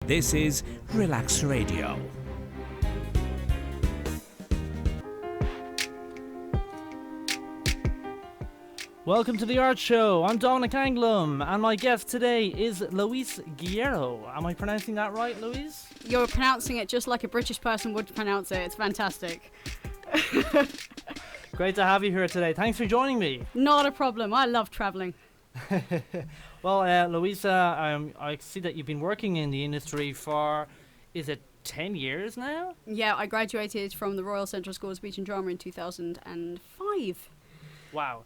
This is Relaks Radio. Welcome to the Art Show. I'm Dominic Anglim, and my guest today is Luisa Guerreiro. Am I pronouncing that right, Louise? You're pronouncing it just like a British person would pronounce it. It's fantastic. Great to have you here today. Thanks for joining me. Not a problem. I love travelling. Well, Luisa, I see that you've been working in the industry for, is it 10 years now? Yeah, I graduated from the Royal Central School of Speech and Drama in 2005. Wow.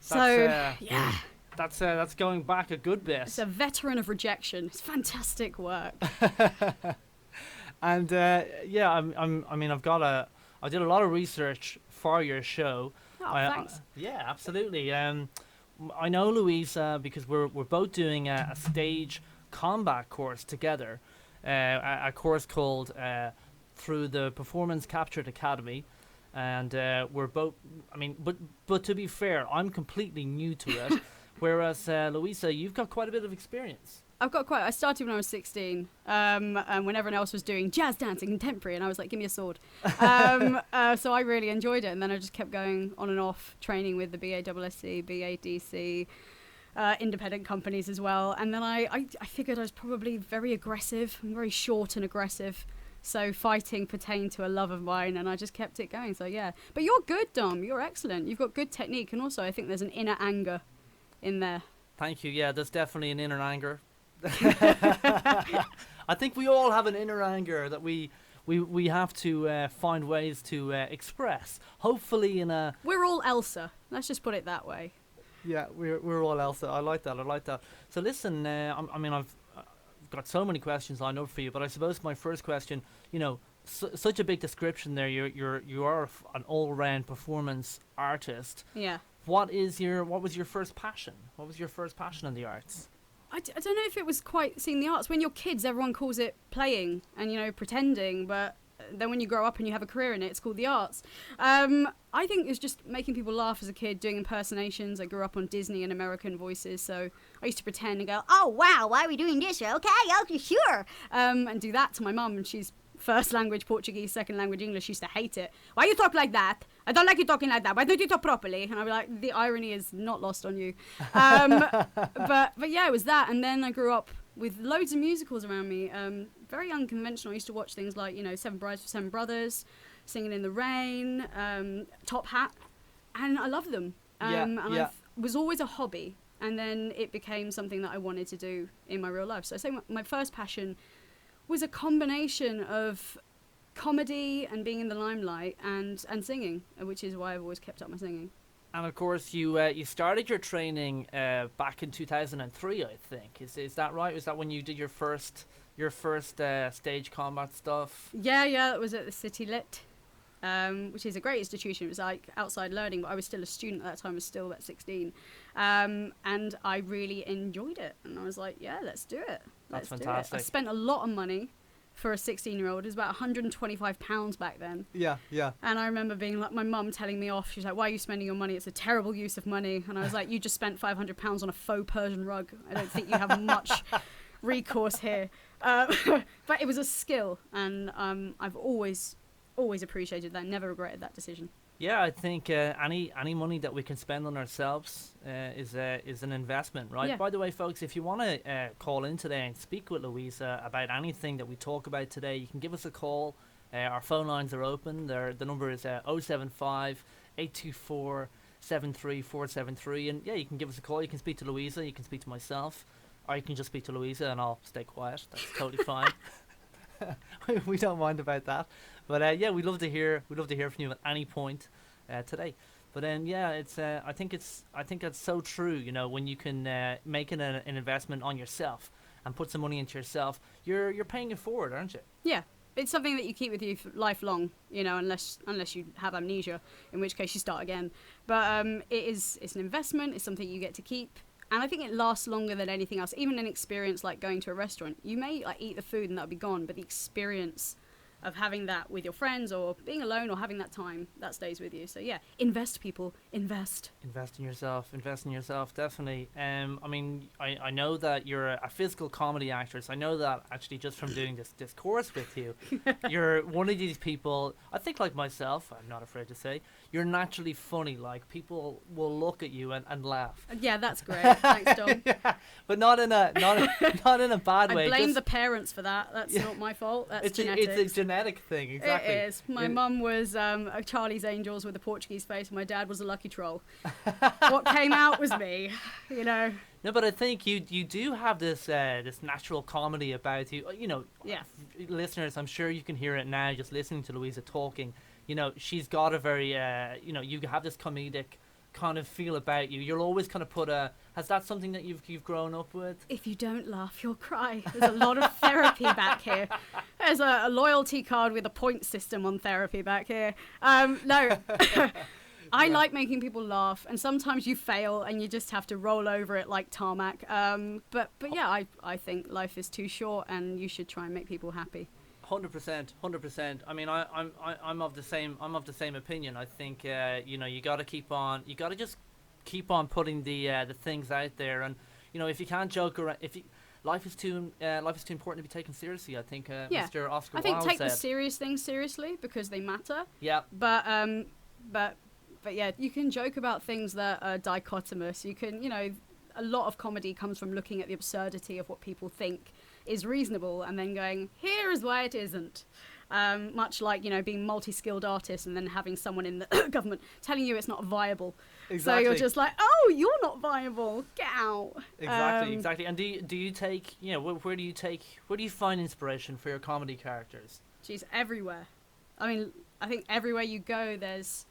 Yeah. That's going back a good bit. It's a veteran of rejection. It's fantastic work. And I did a lot of research for your show. Oh, thanks. Yeah, absolutely. I know Luisa because we're both doing a stage combat course together, a course called Through the Performance Captured Academy, and we're both. But to be fair, I'm completely new to it, whereas Luisa, you've got quite a bit of experience. I started when I was 16, and when everyone else was doing jazz dancing, contemporary, and I was like, give me a sword. So I really enjoyed it, and then I just kept going on and off, training with the BASSC, BADC, independent companies as well. And then I figured I was probably very aggressive, very short and aggressive. So fighting pertained to a love of mine, and I just kept it going. So yeah, but you're good, Dom. You're excellent. You've got good technique, and also I think there's an inner anger in there. Thank you. Yeah, there's definitely an inner anger. I think we all have an inner anger that we have to find ways to express. Hopefully in a... We're all Elsa. Let's just put it that way. Yeah, we're all Elsa. I like that. So listen, I've got so many questions lined up for you, but I suppose my first question, such a big description there. You are an all-round performance artist. Yeah. What was your first passion? What was your first passion in the arts? I don't know if it was quite seeing the arts. When you're kids, everyone calls it playing and, pretending. But then when you grow up and you have a career in it, it's called the arts. I think it's just making people laugh as a kid, doing impersonations. I grew up on Disney and American voices, so I used to pretend and go, oh, wow, why are we doing this? Okay, sure. And do that to my mum, and she's first language Portuguese, second language English. She used to hate it. Why you talk like that? I don't like you talking like that. Why don't you talk properly? And I'd be like, the irony is not lost on you. But yeah, it was that. And then I grew up with loads of musicals around me. Very unconventional. I used to watch things like, Seven Brides for Seven Brothers, Singing in the Rain, Top Hat. And I love them. It was always a hobby. And then it became something that I wanted to do in my real life. So I say my first passion was a combination of comedy and being in the limelight and singing, which is why I've always kept up my singing. And of course, you started your training back in 2003, I think. Is that right? Was that when you did your first stage combat stuff? Yeah, that was at the City Lit, which is a great institution. It was like outside learning, but I was still a student at that time. I was still about 16, and I really enjoyed it. And I was like, yeah, let's do it. That's fantastic. I spent a lot of money for a 16-year-old. It was about £125 back then. Yeah. And I remember being like, my mum telling me off. She's like, why are you spending your money? It's a terrible use of money. And I was like, you just spent £500 on a faux Persian rug. I don't think you have much recourse here. But it was a skill, and I've always appreciated that. Never regretted that decision. Yeah, I think any money that we can spend on ourselves is an investment, right? Yeah. By the way, folks, if you want to call in today and speak with Luisa about anything that we talk about today, you can give us a call. Our phone lines are open. The number is 075 824 73473, and yeah, you can give us a call. You can speak to Luisa, you can speak to myself, or you can just speak to Luisa, and I'll stay quiet. That's totally fine. We don't mind about that. But we'd love to hear from you at any point today. But then it's I think that's so true. When you can make an investment on yourself and put some money into yourself, you're paying it forward, aren't you? Yeah, it's something that you keep with you for lifelong. Unless you have amnesia, in which case you start again. But it's an investment. It's something you get to keep. And I think it lasts longer than anything else. Even an experience like going to a restaurant, you may eat the food and that'll be gone, but the experience of having that with your friends or being alone or having that time that stays with you. So yeah, invest, people, invest. Invest in yourself, definitely. I mean, I know that you're a physical comedy actress. I know that actually just from doing this course with you. You're one of these people, I think like myself, I'm not afraid to say, you're naturally funny. Like, people will look at you and laugh. Yeah, that's great. Thanks, Dom. Yeah, but not in a bad way. I blame the parents for that. That's not my fault. That's genetics. It's a genetic thing, exactly. It is. My mum was a Charlie's Angels with a Portuguese face, and my dad was a Lucky Troll. What came out was me, you know. No, but I think you do have this this natural comedy about you. You know, yeah. Listeners, I'm sure you can hear it now just listening to Luisa talking. You know, she's got a very, you know, you have this comedic kind of feel about you. You'll always kind of put a... Has that something that you've grown up with? If you don't laugh, you'll cry. There's a lot of therapy back here. There's a loyalty card with a point system on therapy back here. No. I like making people laugh, and sometimes you fail and you just have to roll over it like tarmac. But yeah, I think life is too short and you should try and make people happy. 100%. I mean, I'm of the same opinion. I think you know, you got to just keep on putting the things out there, and you know, if you can't joke around, life is too important to be taken seriously. I think Mr. Oscar I think Wilde take said. the serious things seriously because they matter. Yeah. But yeah, you can joke about things that are dichotomous. You can, you know, a lot of comedy comes from looking at the absurdity of what people think is reasonable and then going, here is why it isn't. Much like, you know, being multi-skilled artists and then having someone in the government telling you it's not viable. Exactly. So you're just like, oh, you're not viable. Get out. Exactly. And do you take, you know, where do you find inspiration for your comedy characters? Geez, everywhere. I mean, I think everywhere you go, there's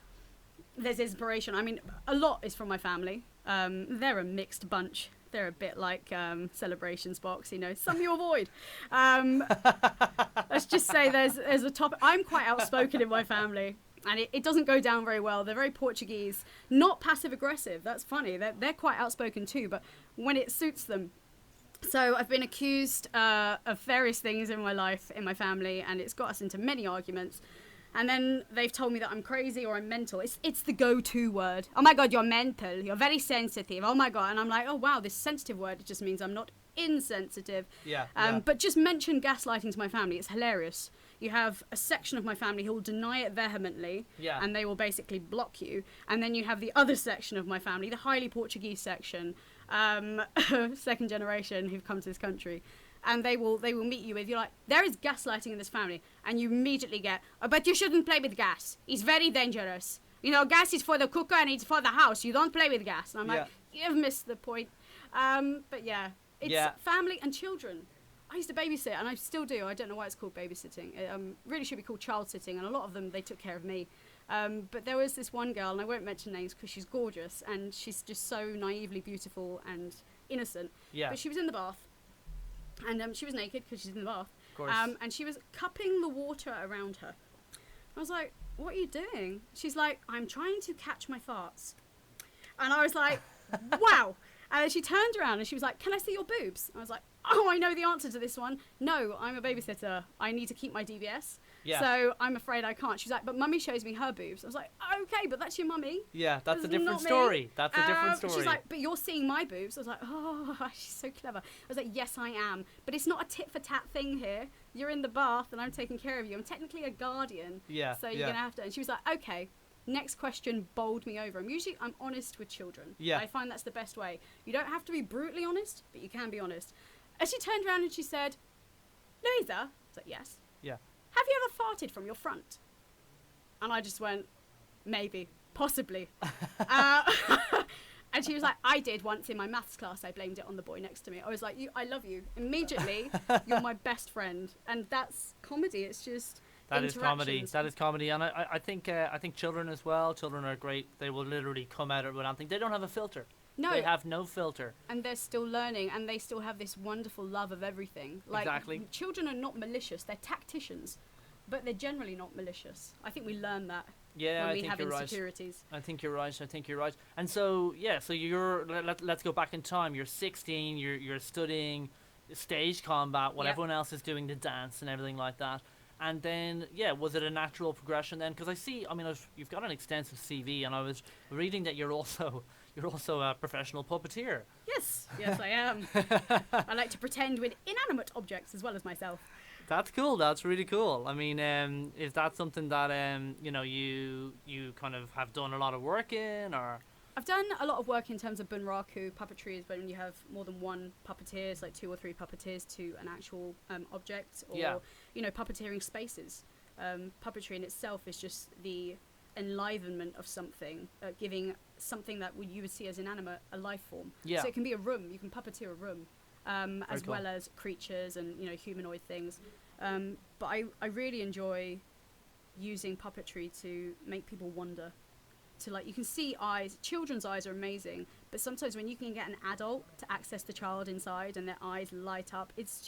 inspiration. I mean, a lot is from my family. They're a mixed bunch. They're a bit like Celebrations Box, you know. Some you avoid. Let's just say there's a topic. I'm quite outspoken in my family, and it doesn't go down very well. They're very Portuguese, not passive aggressive. That's funny. They're quite outspoken too, but when it suits them. So I've been accused of various things in my life, in my family, and it's got us into many arguments. And then they've told me that I'm crazy or I'm mental. It's the go-to word. Oh my God, you're mental. You're very sensitive. Oh my God. And I'm like, oh wow, this sensitive word, it just means I'm not insensitive. Yeah. But just mention gaslighting to my family. It's hilarious. You have a section of my family who will deny it vehemently. Yeah. And they will basically block you. And then you have the other section of my family, the highly Portuguese section, second generation who've come to this country. And they will meet you with, you're like, there is gaslighting in this family. And you immediately get, oh, but you shouldn't play with gas. It's very dangerous. You know, gas is for the cooker and it's for the house. You don't play with gas. And I'm like, you've missed the point. But yeah, it's family and children. I used to babysit, and I still do. I don't know why it's called babysitting. It really should be called child sitting. And a lot of them, they took care of me. But there was this one girl, and I won't mention names because she's gorgeous. And she's just so naively beautiful and innocent. Yeah. But she was in the bath. And she was naked because she's in the bath. Of course. And she was cupping the water around her. I was like, what are you doing? She's like, I'm trying to catch my farts. And I was like, wow. And then she turned around and she was like, can I see your boobs? I was like, oh, I know the answer to this one. No, I'm a babysitter. I need to keep my DBS. Yeah. So I'm afraid I can't. She's like, but mummy shows me her boobs. I was like, okay, but that's your mummy. Yeah, that's a different story. That's a different story. She's like, but you're seeing my boobs. I was like, oh, she's so clever. I was like, yes, I am. But it's not a tit for tat thing here. You're in the bath and I'm taking care of you. I'm technically a guardian. Yeah. So you're going to have to. And she was like, okay. Next question bowled me over. I'm honest with children. Yeah. I find that's the best way. You don't have to be brutally honest, but you can be honest. And she turned around and she said, Luisa? I was like, yes. Yeah. Have you ever farted from your front? And I just went, maybe, possibly. And she was like, I did once in my maths class. I blamed it on the boy next to me. I was like, I love you. Immediately, you're my best friend. And that's comedy. It's just... That is comedy. And I think children as well. Children are great. They will literally come at it with anything. They don't have a filter. No. They have no filter. And they're still learning, and they still have this wonderful love of everything. Like, exactly. Children are not malicious. They're tacticians, but they're generally not malicious. I think we learn that when we have insecurities. I think you're right. And so, so you're, let's go back in time. You're 16, you're studying stage combat while everyone else is doing the dance and everything like that. And then, was it a natural progression then? Because you've got an extensive CV, and I was reading that you're also a professional puppeteer. Yes, I am. I like to pretend with inanimate objects as well as myself. That's cool. That's really cool. I mean, is that something that you kind of have done a lot of work in, or? I've done a lot of work in terms of bunraku. Puppetry is when you have more than one puppeteers, like 2 or 3 puppeteers to an actual object, or puppeteering spaces. Puppetry in itself is just the enlivenment of something, giving something that you would see as inanimate a life form. Yeah. So it can be a room. You can puppeteer a room, as cool. well as creatures and humanoid things. But I really enjoy using puppetry to make people wonder. To you can see eyes. Children's eyes are amazing, but sometimes when you can get an adult to access the child inside and their eyes light up, it's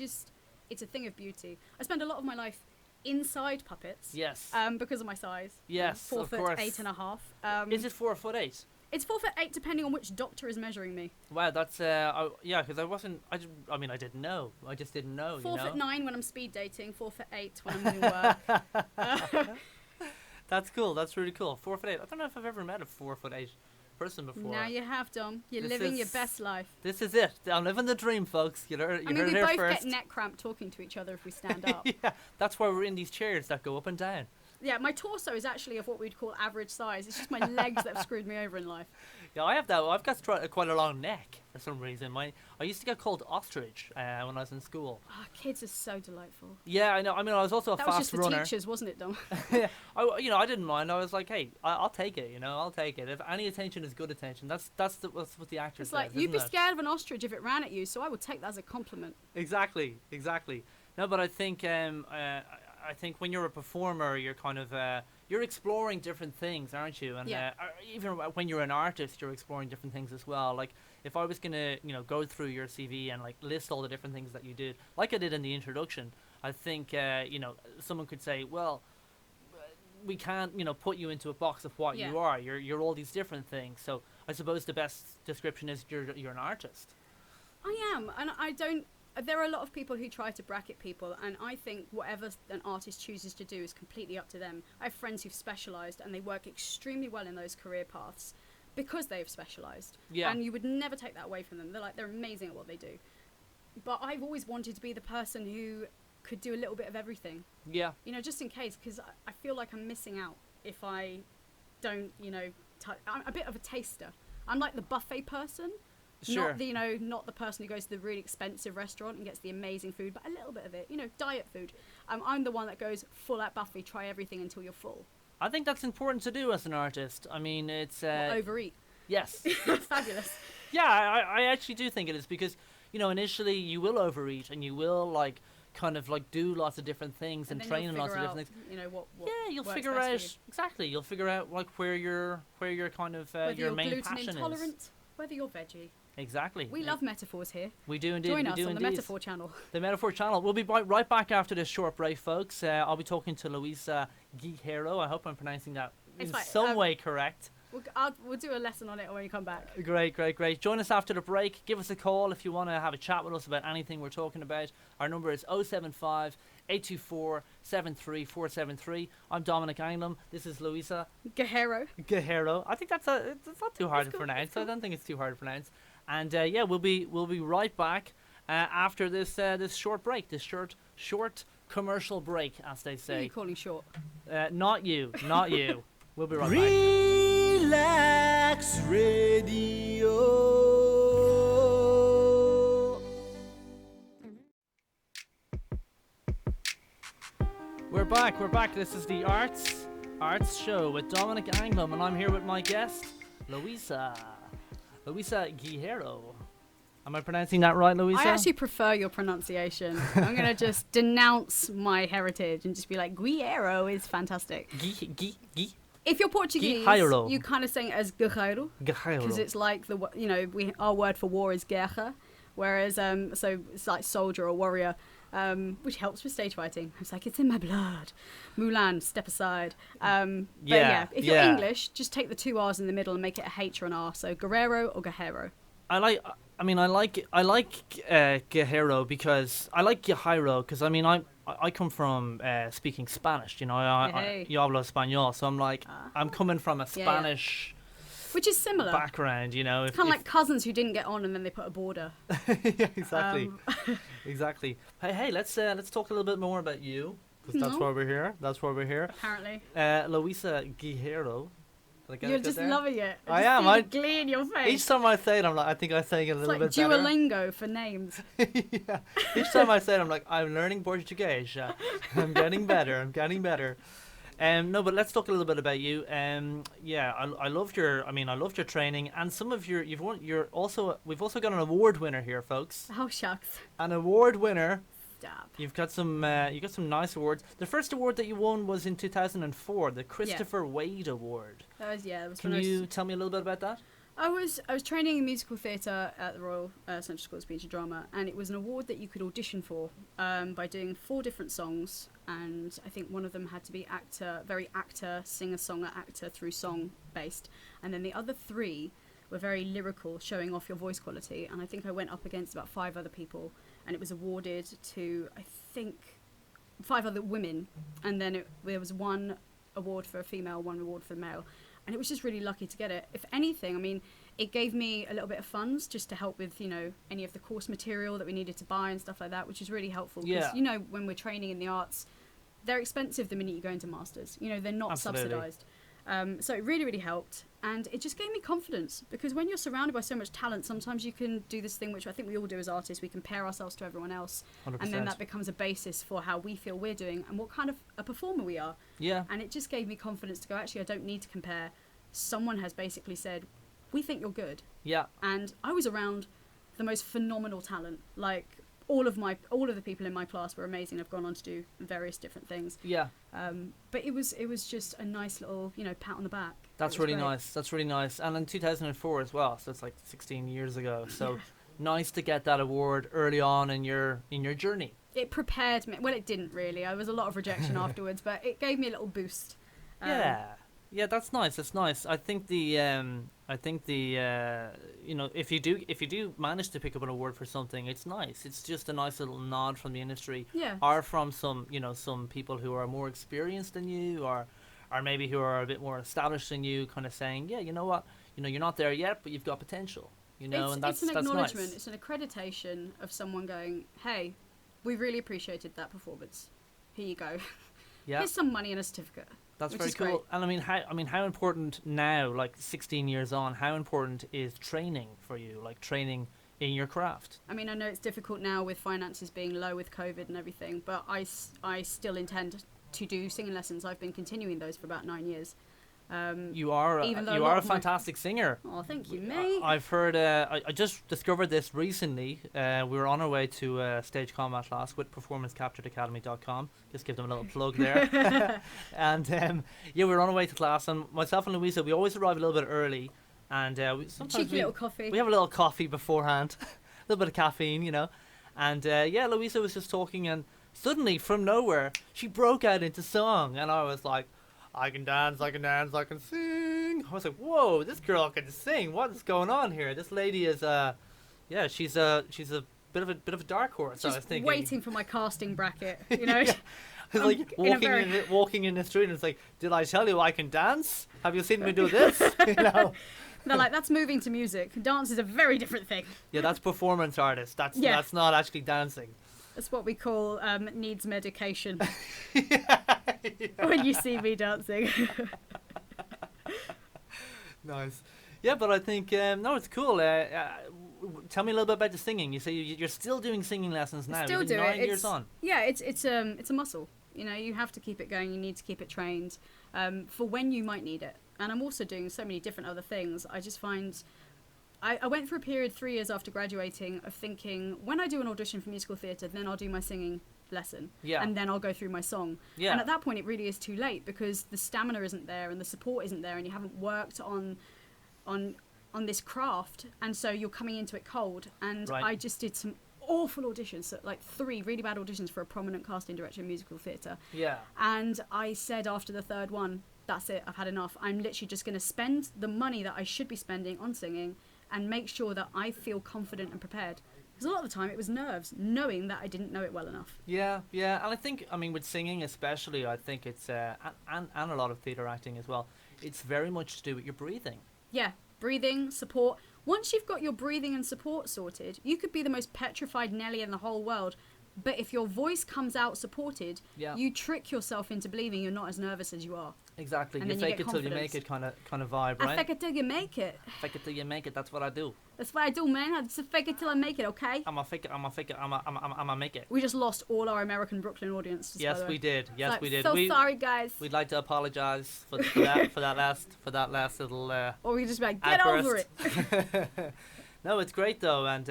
a thing of beauty. I spend a lot of my life inside puppets. Yes. Because of my size. Yes, 4 of foot course. 8.5. Is it 4'8"? It's 4'8" depending on which doctor is measuring me. Wow, that's because I didn't know. I just didn't know. 4'9" when I'm speed dating. 4'8" when I'm doing work. That's cool. That's really cool. 4'8". I don't know if I've ever met a 4'8" person before. Now you have, Dom. You're living your best life. This is it. I'm living the dream, folks. You heard we it here both first. get neck cramp talking to each other if we stand up. Yeah, that's why we're in these chairs that go up and down. Yeah, my torso is actually of what we'd call average size. It's just my legs that have screwed me over in life. Yeah, I have that. I've got quite a long neck for some reason. I used to get called ostrich when I was in school. Oh, kids are so delightful. Yeah, I know. I mean, I was also a fast runner. That was just the teachers, wasn't it, Dom? I didn't mind. I was like, hey, I'll take it. I'll take it. If any attention is good attention, that's what the actor says. It's like, you'd be scared of an ostrich if it ran at you, so I would take that as a compliment. Exactly. No, but I think when you're a performer, you're kind of you're exploring different things, aren't you? And even when you're an artist, you're exploring different things as well. Like if I was gonna go through your CV and list all the different things that you did, like I did in the introduction, I think someone could say, well, we can't put you into a box of what you are. You're all these different things. So I suppose the best description is you're an artist. I am, and I don't. There are a lot of people who try to bracket people, and I think whatever an artist chooses to do is completely up to them. I have friends who've specialised, and they work extremely well in those career paths because they've specialised. Yeah. And you would never take that away from them. They're amazing at what they do. But I've always wanted to be the person who could do a little bit of everything. Yeah. Just in case, because I feel like I'm missing out if I don't, I'm a bit of a taster. I'm like the buffet person. Sure. Not the person who goes to the really expensive restaurant and gets the amazing food, but a little bit of it, diet food. I'm the one that goes full at buffet, try everything until you're full. I think that's important to do as an artist. I mean, it's overeat. Yes. Fabulous. Yeah, I actually do think it is because initially you will overeat and you will kind of do lots of different things and train in lots of different things. What you'll figure out exactly. You'll figure out where your kind of whether your you're main gluten passion intolerant, is. Whether you're veggie. Exactly. We love metaphors here. We do indeed. Join we us do on indeed. the Metaphor channel. The Metaphor channel. We'll be right back after this short break, folks. I'll be talking to Luisa Guerreiro. I hope I'm pronouncing that in some way correct. We'll do a lesson on it when you come back. Great. Join us after the break. Give us a call if you want to have a chat with us about anything we're talking about. Our number is 075 824 73473. I'm Dominic Anglim. This is Luisa Guerreiro. I think it's not too hard to pronounce. I don't think it's too hard to pronounce. And we'll be right back after this short break, this short commercial break, as they say. Who are you calling short? Not you. We'll be right back. Relaks Radio. We're back. This is the Arts Show with Dominic Anglim, and I'm here with my guest, Luisa Guerreiro. Am I pronouncing that right, Luisa? I actually prefer your pronunciation. I'm going to just denounce my heritage and just be like, Guerreiro is fantastic. If you're Portuguese, Guerreiro. you kind of saying it as Guerreiro. Because it's like, our word for war is guerra. Whereas, so it's like soldier or warrior, which helps with stage fighting. It's like, it's in my blood. Mulan, step aside. If you're English, just take the 2 R's in the middle and make it a H or an R. So Guerreiro or Guerreiro. I I mean, I like Guerreiro because I like Guerreiro because I mean I come from speaking Spanish. You know, yo hablo español, so I'm like I'm coming from a Spanish. Which is similar background, you know. It's kind of like cousins who didn't get on and then they put a border. Yeah, exactly. Exactly. Hey, let's talk a little bit more about you because that's why we're here. That's why we're here. Apparently. Luisa Guerreiro. You're just loving it. I am. I glee in your face. Each time I say it, I think I'm saying it a little bit better. It's like Duolingo for names. Yeah. Each time I say it, I'm like, I'm learning Portuguese. I'm getting better. No, but let's talk a little bit about you. Yeah, I loved your training and some of we've also got an award winner here, folks. Oh shucks. An award winner. Stop. You got some nice awards. The first award that you won was in 2004, the Christopher Wade Award. That was Can you tell me a little bit about that? I was training in musical theatre at the Royal Central School of Speech and Drama, and it was an award that you could audition for by doing 4 different songs, and I think one of them had to be singer-songwriter, actor through song based, and then the other 3 were very lyrical, showing off your voice quality, and I think I went up against about 5 other people, and it was awarded to, I think, 5 other women, and then there was 1 award for a female, 1 award for a male, and it was just really lucky to get it. If anything, I mean, it gave me a little bit of funds just to help with, you know, any of the course material that we needed to buy and stuff like that, which is really helpful, because, you know, when we're training in the arts, they're expensive the minute you go into masters, you know, they're not subsidised. So it really, really helped, and it just gave me confidence, because when you're surrounded by so much talent, sometimes you can do this thing which I think we all do as artists, we compare ourselves to everyone else, 100%. and then that becomes a basis for how we feel we're doing and what kind of a performer we are. Yeah. And it just gave me confidence to go, actually, I don't need to compare. Someone has basically said, we think you're good. Yeah. And I was around the most phenomenal talent, like all of the people in my class were amazing. I've gone on to do various different things. Yeah. But it was just a nice little, you know, pat on the back. That's really nice. That's really nice. And in 2004 as well, so it's like 16 years ago. So nice to get that award early on in your journey. It prepared me. Well, it didn't really. There was a lot of rejection afterwards, but it gave me a little boost. Yeah, that's nice. That's nice. I think the you know, if you do manage to pick up an award for something, it's nice. It's just a nice little nod from the industry, or from some people who are more experienced than you, or maybe who are a bit more established than you, kind of saying, yeah, you know what, you know, you're not there yet, but you've got potential. You know, and that's an acknowledgement. Nice. It's an accreditation of someone going, hey, we really appreciated that performance. Here you go. Yeah. Here's some money and a certificate. That's very cool. Great. And how important now, like 16 years on, how important is training for you, like training in your craft? I mean, I know it's difficult now with finances being low with COVID and everything, but I still intend to do singing lessons. I've been continuing those for about 9 years. You are a fantastic singer. Oh, thank you, mate. I've heard. I just discovered this recently. We were on our way to Stage Combat class with performancecapturedacademy.com. Just give them a little plug there. And we were on our way to class, and myself and Luisa, we always arrive a little bit early, and sometimes little coffee. We have a little coffee beforehand, a little bit of caffeine, you know. And Luisa was just talking, and suddenly from nowhere she broke out into song, and I was like, I can dance, I can sing. I was like, whoa, this girl can sing. What is going on here? This lady is, she's a bit of a dark horse. Just I was thinking, waiting for my casting bracket, you know. It's like walking in the street, and it's like, did I tell you I can dance? Have you seen me do this? You know. They're like, that's moving to music. Dance is a very different thing. Yeah, that's performance artist. That's not actually dancing. That's what we call needs medication. When you see me dancing. Nice. Yeah, but I think no, it's cool. Tell me a little bit about the singing. You say you're still doing singing lessons now. Still do 9 years on. Yeah, it's a muscle. You know, you have to keep it going. You need to keep it trained for when you might need it. And I'm also doing so many different other things. I just find. I went through a period 3 years after graduating of thinking, when I do an audition for musical theatre, then I'll do my singing lesson. Yeah. And then I'll go through my song. Yeah. And at that point, it really is too late, because the stamina isn't there and the support isn't there, and you haven't worked on this craft, and so you're coming into it cold. And I just did some awful auditions, so like 3 really bad auditions for a prominent casting director in musical theatre. Yeah. And I said after the 3rd one, that's it, I've had enough. I'm literally just going to spend the money that I should be spending on singing and make sure that I feel confident and prepared. Because a lot of the time it was nerves, knowing that I didn't know it well enough. Yeah, and I think, I mean, with singing especially, I think it's, and a lot of theatre acting as well, it's very much to do with your breathing. Yeah, breathing, support. Once you've got your breathing and support sorted, you could be the most petrified Nelly in the whole world. But if your voice comes out supported, you trick yourself into believing you're not as nervous as you are. Exactly. And you then fake it till you make it kind of vibe, right? I fake it till you make it. Fake it till you make it. That's what I do. That's what I do, man. I just fake it till I make it, okay? I'm a make it. We just lost all our American Brooklyn audience. Yes, we did. Yes, we did. So sorry, guys. We'd like to apologise for that last little. Or we just be like, get over it. No, it's great though, and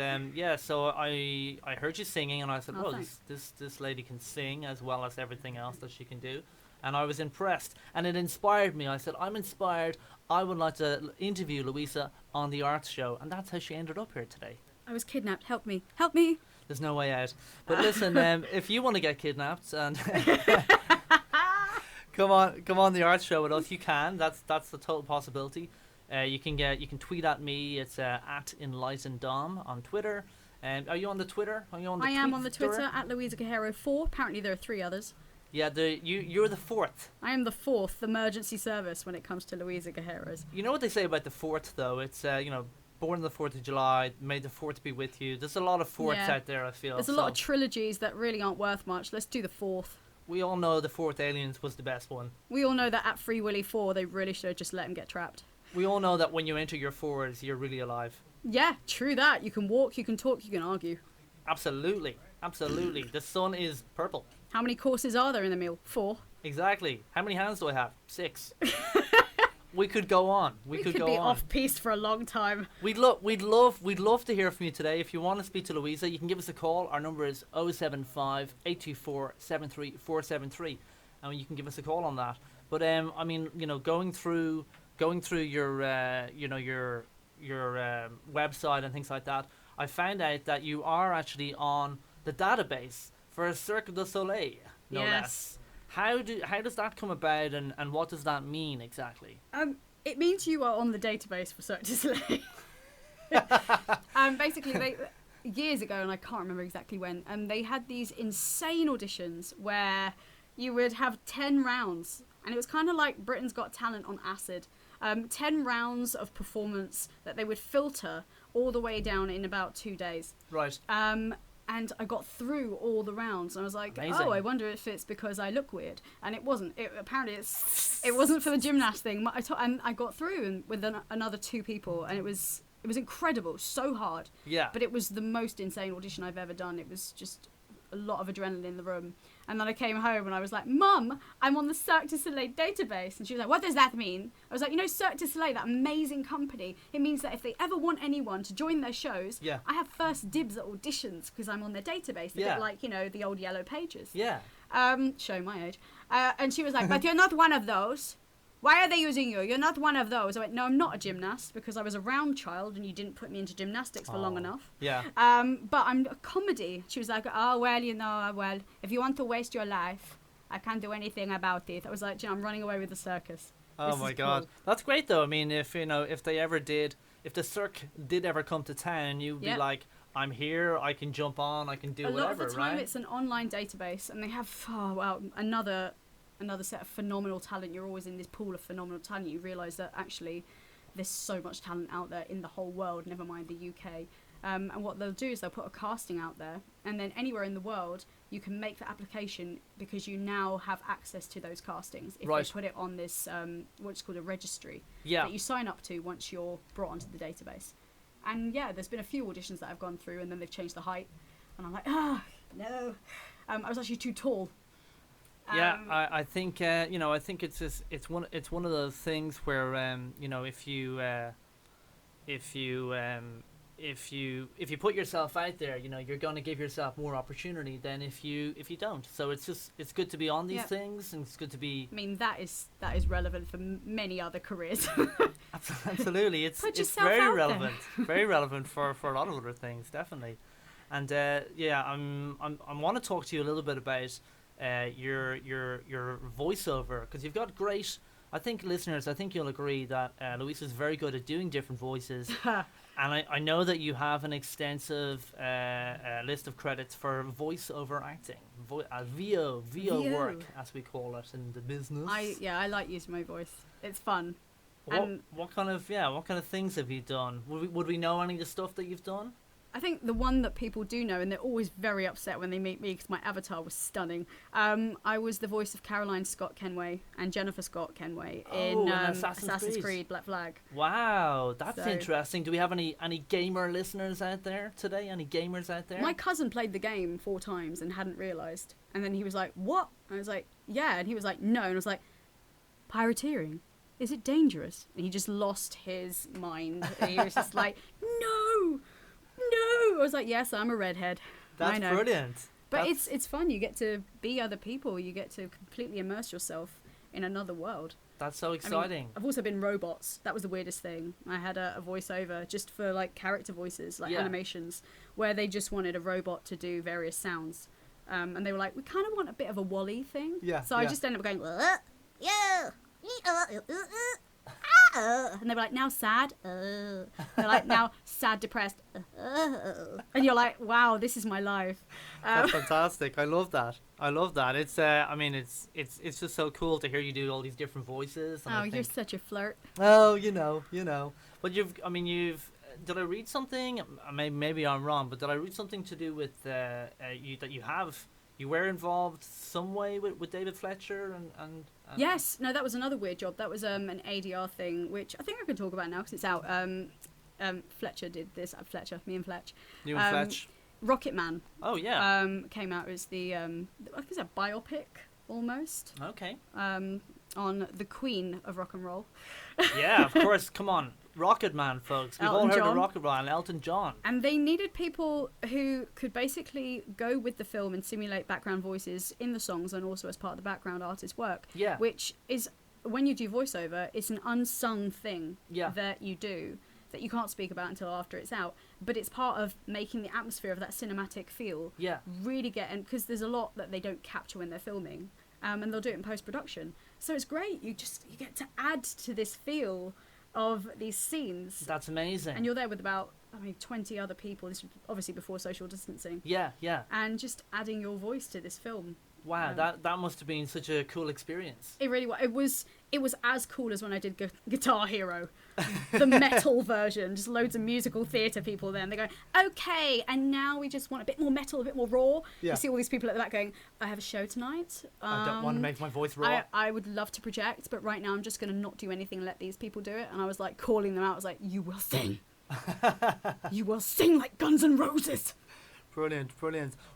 so I heard you singing, and I said, well, this lady can sing as well as everything else that she can do, and I was impressed, and it inspired me. I said, I'm inspired. I would like to interview Luisa on the Arts Show, and that's how she ended up here today. I was kidnapped. Help me. Help me. There's no way out. But listen, if you want to get kidnapped and come on the Arts Show with us, you can. That's the total possibility. You can tweet at me. It's at EnlightenDom on Twitter. Are you on the Twitter? I am on the Twitter at Luisa Guerreiro 4. Apparently there are 3 others. Yeah, you're the 4th. I am the 4th emergency service when it comes to Luisa Guerreiro's. You know what they say about the 4th though? It's born on the 4th of July. May the 4th be with you. There's a lot of 4ths out there. I feel there's a lot of trilogies that really aren't worth much. Let's do the 4th. We all know the 4th Aliens was the best one. We all know that at Free Willy 4 they really should have just let him get trapped. We all know that when you enter your 4s, you're really alive. Yeah, true that. You can walk, you can talk, you can argue. Absolutely. The sun is purple. How many courses are there in the meal? 4. Exactly. How many hands do I have? 6. We could go on. We could go be on. off-piste for a long time. We'd love to hear from you today. If you want to speak to Luisa, you can give us a call. Our number is 075 824 73473, and you can give us a call on that. But I mean, going through your website and things like that, I found out that you are actually on the database for Cirque du Soleil, no less. How does that come about, and what does that mean exactly? It means you are on the database for Cirque du Soleil. Basically, years ago, and I can't remember exactly when, they had these insane auditions where you would have 10 rounds, and it was kind of like Britain's Got Talent on acid. 10 rounds of performance that they would filter all the way down in about 2 days. Right. And I got through all the rounds, and I was like, amazing. Oh, I wonder if it's because I look weird. And it wasn't. Apparently it wasn't for the gymnast thing. And I got through with another 2 people, and it was incredible, so hard. Yeah. But it was the most insane audition I've ever done. It was just a lot of adrenaline in the room. And then I came home and I was like, Mum, I'm on the Cirque du Soleil database. And she was like, what does that mean? I was like, Cirque du Soleil, that amazing company, it means that if they ever want anyone to join their shows, I have first dibs at auditions because I'm on their database. A bit like, the old yellow pages. Yeah. Showing my age. And she was like, but you're not one of those. Why are they using you? You're not one of those. I went, no, I'm not a gymnast because I was a round child and you didn't put me into gymnastics for long enough. Yeah. But I'm a comedy. She was like, oh, well, if you want to waste your life, I can't do anything about it. I was like, I'm running away with the circus. Oh my God. Cool. That's great though. I mean, if the Cirque did ever come to town, you'd be like, I'm here, I can jump on, I can do whatever, right? A lot of the time it's an online database and they have, another set of phenomenal talent. You're always in this pool of phenomenal talent. You realise that actually there's so much talent out there in the whole world, never mind the UK. And what they'll do is they'll put a casting out there, and then anywhere in the world you can make the application because you now have access to those castings if they put it on this what's called a registry that you sign up to once you're brought onto the database. And there's been a few auditions that I've gone through and then they've changed the height and I'm like, no. I was actually too tall. I think I think it's one of those things where if you put yourself out there, you're going to give yourself more opportunity than if you don't. So it's good to be on these things, and it's good to be. I mean, that is relevant for many other careers. Absolutely, it's very relevant, very relevant for a lot of other things, definitely. And I want to talk to you a little bit about your voiceover, because you've got great I think listeners, I think you'll agree that Luisa's very good at doing different voices. And I know that you have an extensive list of credits for voiceover acting, VO work, as we call it in the business. I like using my voice. It's fun. What kind of things have you done? Would we know any of the stuff that you've done? I think the one that people do know, and they're always very upset when they meet me because my avatar was stunning. I was the voice of Caroline Scott Kenway and Jennifer Scott Kenway in Assassin's Creed Black Flag. Wow, that's interesting. Do we have any gamer listeners out there today? Any gamers out there? My cousin played the game 4 times and hadn't realised. And then he was like, "What?" And I was like, "Yeah." And he was like, "No." And I was like, "Pirateering? Is it dangerous?" And he just lost his mind. And he was just like, "No! No!" I was like, "Yes, I'm a redhead." That's I know. Brilliant. But it's fun. You get to be other people. You get to completely immerse yourself in another world. That's so exciting. I mean, I've also been robots. That was the weirdest thing. I had a voiceover just for like character voices, like animations, where they just wanted a robot to do various sounds. And they were like, "We kind of want a bit of a Wall-E thing." Yeah. So I just ended up going, "Yeah." And they were like, "Now sad." They're like, "Now sad, depressed." And you're like, "Wow, this is my life." That's fantastic. I love that. It's I mean, it's just so cool to hear you do all these different voices. And You're such a flirt. Oh, you know. But you've did I read something? Maybe I'm wrong, but did I read something to do with you were involved some way with David Fletcher and Yes, no, that was another weird job. That was an ADR thing, which I think I can talk about now because it's out. Fletcher did this. Me and Fletch. You and Fletch. Rocket Man. Oh yeah. Came out as the I think it's a biopic almost. Okay. On the Queen of rock and roll. Yeah, of course. Come on, Rocket Man, folks. We've all heard of Rocket Man, Elton John. And they needed people who could basically go with the film and simulate background voices in the songs and also as part of the background artist's work. Yeah. Which is, when you do voiceover, it's an unsung thing that you do that you can't speak about until after it's out. But it's part of making the atmosphere of that cinematic feel really and because there's a lot that they don't capture when they're filming. And they'll do it in post-production. So it's great. You get to add to this feel of these scenes. That's amazing. And you're there with about 20 other people. This was obviously before social distancing. Yeah. And just adding your voice to this film. Wow, that must have been such a cool experience. It really was. It was as cool as when I did Guitar Hero, the metal version. Just loads of musical theatre people there, and they go, "Okay, and now we just want a bit more metal, a bit more raw." Yeah. You see all these people at the back going, "I have a show tonight. I don't want to make my voice raw. I would love to project, but right now I'm just going to not do anything and let these people do it." And I was like calling them out. I was like, "You will sing. You will sing like Guns N' Roses." Brilliant.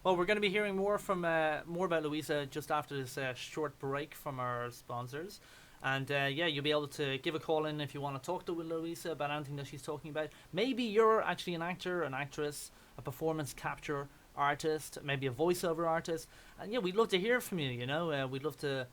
Well, we're going to be hearing more about Luisa just after this short break from our sponsors. And you'll be able to give a call in if you want to talk to Luisa about anything that she's talking about. Maybe you're actually an actor, an actress, a performance capture artist, maybe a voiceover artist. And we'd love to hear from you, we'd love to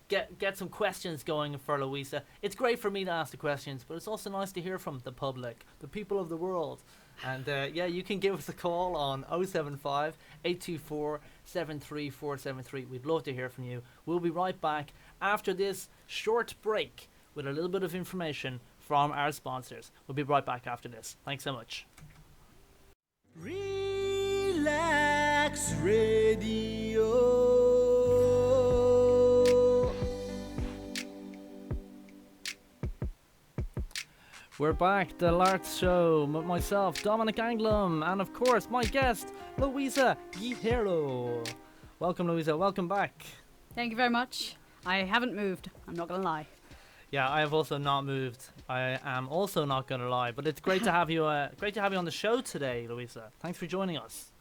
get some questions going for Luisa. It's great for me to ask the questions, but it's also nice to hear from the public, the people of the world. And you can give us a call on 075 824 73473. We'd love to hear from you. We'll be right back after this short break with a little bit of information from our sponsors. We'll be right back after this. Thanks so much. Relaks Radio. We're back, the Larts Show, with myself, Dominic Anglim, and of course, my guest, Luisa Guerreiro. Welcome, Luisa. Welcome back. Thank you very much. I haven't moved. I'm not going to lie. Yeah, I have also not moved. I am also not going to lie, but it's great to have you. Great to have you on the show today, Luisa. Thanks for joining us.